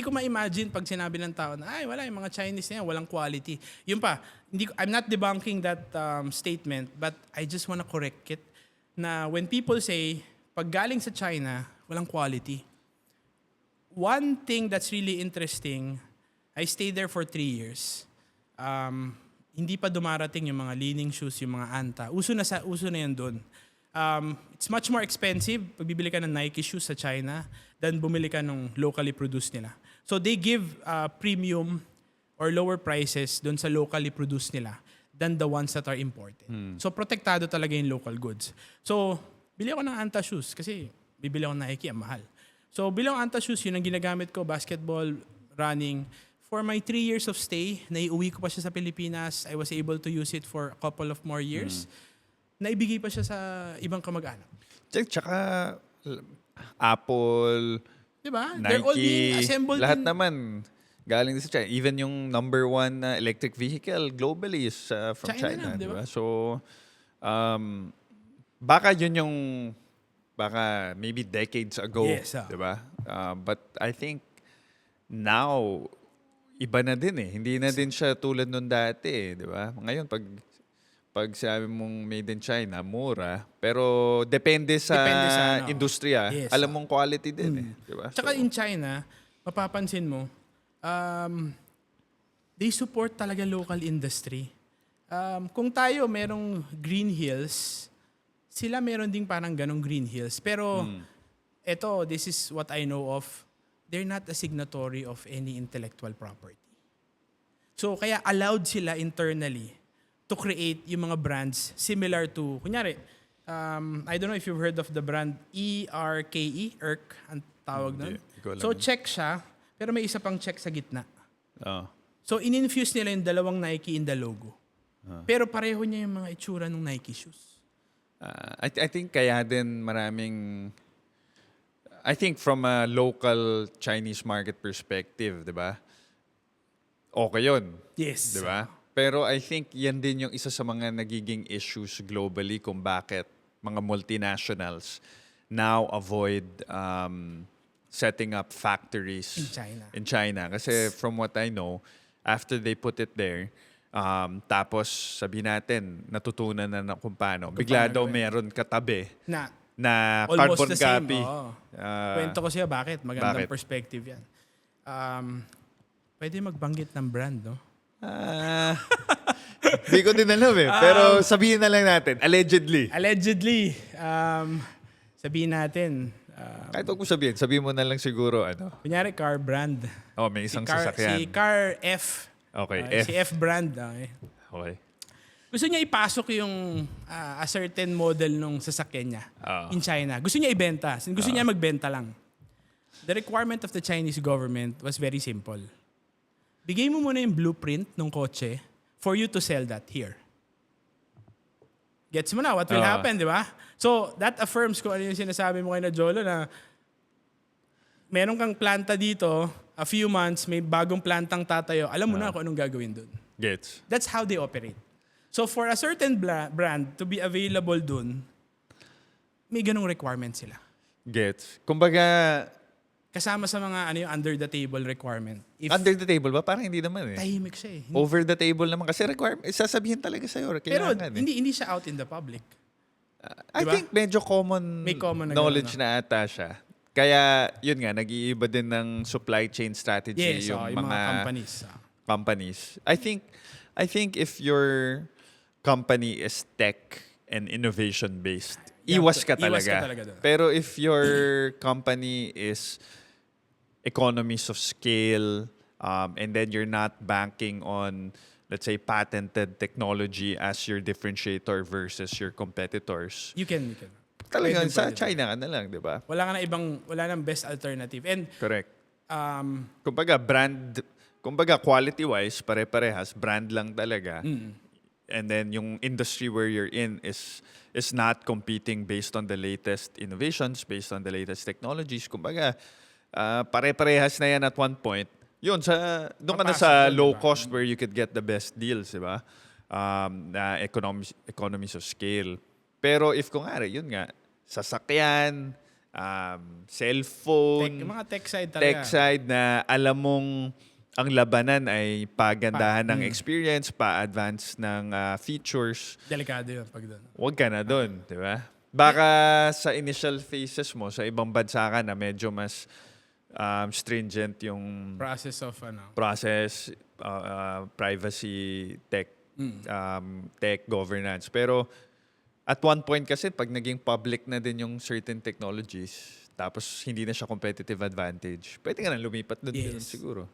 Hindi ko ma-imagine pag sinabi ng tao na, ay wala, yung mga Chinese na yan, walang quality. Yun pa, I'm not debunking that statement, but I just wanna correct it na when people say, pag galing sa China, walang quality. One thing that's really interesting, I stayed there for 3 years. Hindi pa dumarating yung mga leaning shoes, yung mga Anta. Uso na yan doon. It's much more expensive pag bibili ka ng Nike shoes sa China than bumili ka ng locally produced nila. So they give premium or lower prices doon sa locally produced nila than the ones that are imported. So protektado talaga yung local goods. So bili ako ng Anta shoes kasi bibili ako ng Nike, ang mahal. So bilang Anta shoes, yun ang ginagamit ko, basketball, running. For my 3 years of stay, naiuwi ko pa siya sa Pilipinas. I was able to use it for a couple of more years. Naibigay pa siya sa ibang kamag-anak. Tsaka Apple, Diba? They're all being Nike, assembled lahat in... naman galing din sa China. Even yung number one electric vehicle globally is from China China. na, diba? Diba? So, baka yun yung maybe decades ago. Yes, Diba? But I think now, iba na din eh. Hindi na din siya tulad nung dati eh. Diba? Ngayon, pag sabi mong made in China, mura. Pero depende sa ano. industriya. Yes, Alam mong quality din eh. Diba? Tsaka in China, mapapansin mo, they support talaga local industry. Kung tayo merong Green Hills, sila meron ding parang ganong Green Hills. Pero this is what I know of, they're not a signatory of any intellectual property. So kaya allowed sila internally to create yung mga brands similar to, kunyari, I don't know if you've heard of the brand ERKE, ERK, ang tawag nun. So check siya, pero may isa pang check sa gitna. So in-infuse nila yung dalawang Nike in the logo. Pero pareho niya yung mga itsura ng Nike shoes. I think kaya din I think from a local Chinese market perspective, di ba? Okay yun. Yes. Di ba? Pero I think yan din yung isa sa mga nagiging issues globally kung bakit mga multinationals now avoid setting up factories in China. Kasi from what I know, after they put it there, tapos sabihin natin, natutunan na kung paano. Bigla daw meron katabi na carbon copy. Kwento ko siya bakit. Magandang perspective yan. Pwede magbanggit ng brand, no? Hindi ko din alam eh. Pero sabihin na lang natin, allegedly. Allegedly. Sabihin natin. Kahit huwag mo sabihin mo na lang siguro. Kunyari, car brand. May isang sasakyan. Si Car F. Okay, F. Si F brand. Okay. Gusto niya ipasok yung a certain model nung sasakyan niya in China. Gusto niya ibenta. Gusto niya magbenta lang. The requirement of the Chinese government was very simple. Bigay mo muna yung blueprint ng kotse for you to sell that here. Gets mo na what will happen, di ba? So, that affirms kung ano yung sinasabi mo kay na Jolo na meron kang planta dito, a few months, may bagong plantang tatayo, alam mo na kung anong gagawin dun. Gets. That's how they operate. So, for a certain brand to be available dun, may ganong requirement sila. Gets. Kumbaga, kasama sa mga under the table requirement. under the table ba? Parang hindi naman eh. Tahimik siya eh. Over the table naman. Kasi sasabihin talaga sa'yo. Pero Kailangan hindi siya out in the public. I Diba? think medyo common knowledge na ata siya. Kaya, yun nga, nag-iiba din ng supply chain strategy yung mga companies. I think if your company is tech and innovation-based, iwas ka talaga. Pero if your company is economies of scale, and then you're not banking on, let's say, patented technology as your differentiator versus your competitors. You can. Talagang sa China ka na lang, di ba? Wala nang best alternative. And correct. Kumbaga quality-wise, pare-parehas, brand lang talaga. And then yung industry where you're in is not competing based on the latest innovations, based on the latest technologies. Kumbaga, pare-parehas na yan at one point. Yun, doon ka na sa low cost where you could get the best deals, di ba? Na economies of scale. Pero if kung yun nga, sasakyan, cellphone, Mga tech side talaga. tech side na alam mong ang labanan ay pagandahan ng experience, pa-advance ng features. Delikado yun pag doon. Huwag ka na doon, di ba? Baka sa initial phases mo, sa ibang bansa ka na medyo mas stringent yung process, privacy, tech governance. Pero at one point kasi, pag naging public na din yung certain technologies, tapos hindi na siya competitive advantage, pwede ka na lumipat doon siguro.